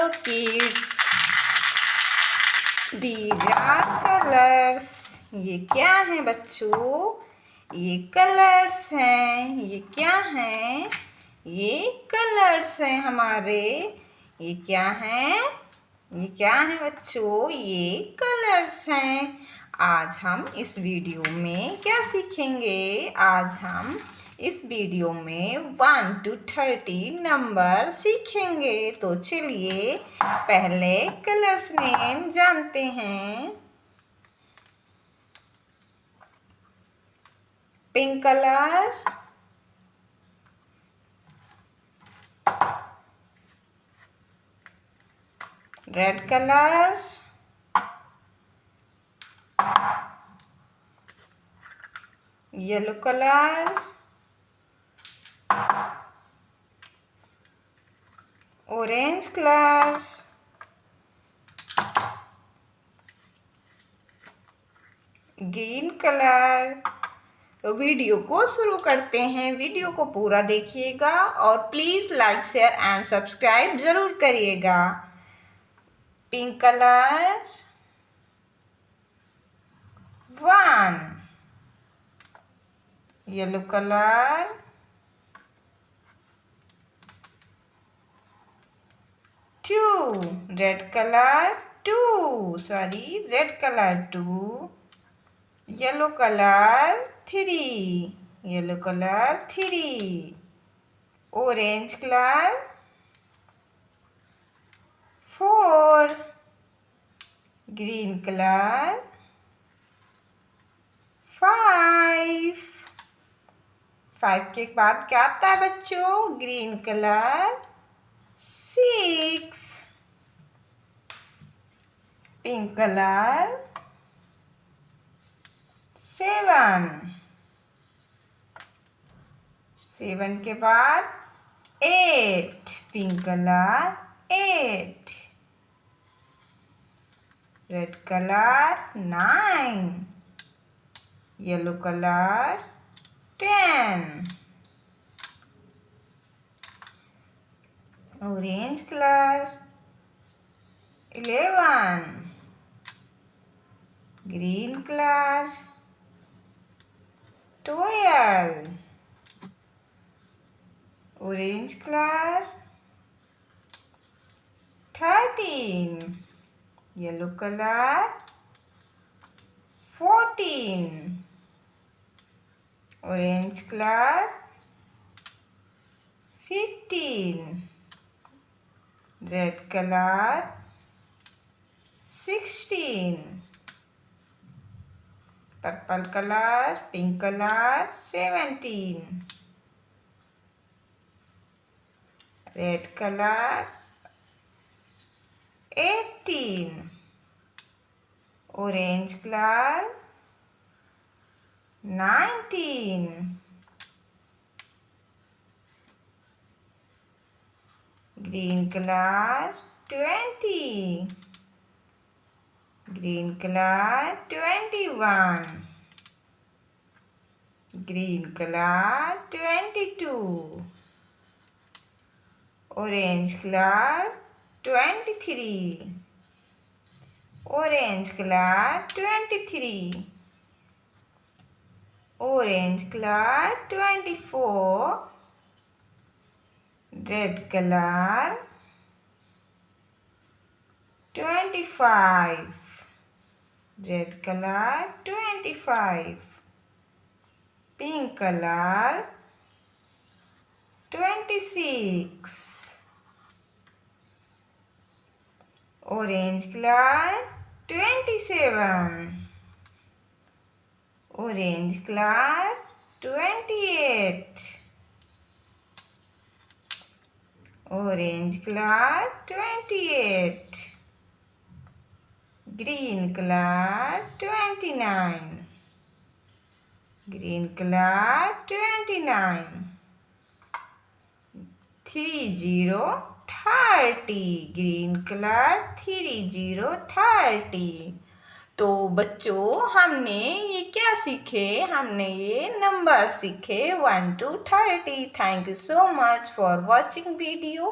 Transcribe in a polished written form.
Hello kids, these are colors. ये क्या है बच्चों? ये कलर्स हैं। ये क्या हैं? ये कलर्स हैं हमारे। ये क्या हैं? ये क्या है बच्चों? ये कलर्स हैं। आज हम इस वीडियो में क्या सीखेंगे? आज हम इस वीडियो में 1 to 30 नंबर सीखेंगे। तो चलिए पहले कलर्स नेम जानते हैं। Pink colour, red colour, yellow colour, orange colour, green colour. तो वीडियो को शुरू करते हैं। वीडियो को पूरा देखिएगा और please like share and subscribe ज़रूर करिएगा। Pink colour 1, yellow colour 2, red colour 2, yellow colour 3, orange colour 4, green colour 5 के बाद क्या आता है बच्चों? ग्रीन कलर 6, पिंक कलर 7 के बाद 8, pink colour 8, red colour 9, yellow colour 10, orange colour 11, green colour 12, orange colour 13, yellow colour 14, orange colour 15, red colour 16, purple colour, pink colour 17, red colour 18, orange colour 19, green colour 20, green colour 21, green colour 22, orange colour 23, orange colour 23, orange colour 24, red colour 25, red colour 25, pink colour 26, orange colour 27, orange colour 28, orange colour 28, green colour 29, green colour 29, 30, green colour 30। तो बच्चों हमने ये क्या सीखे? हमने ये number सीखे 1 to 30। Thank you so much for watching video.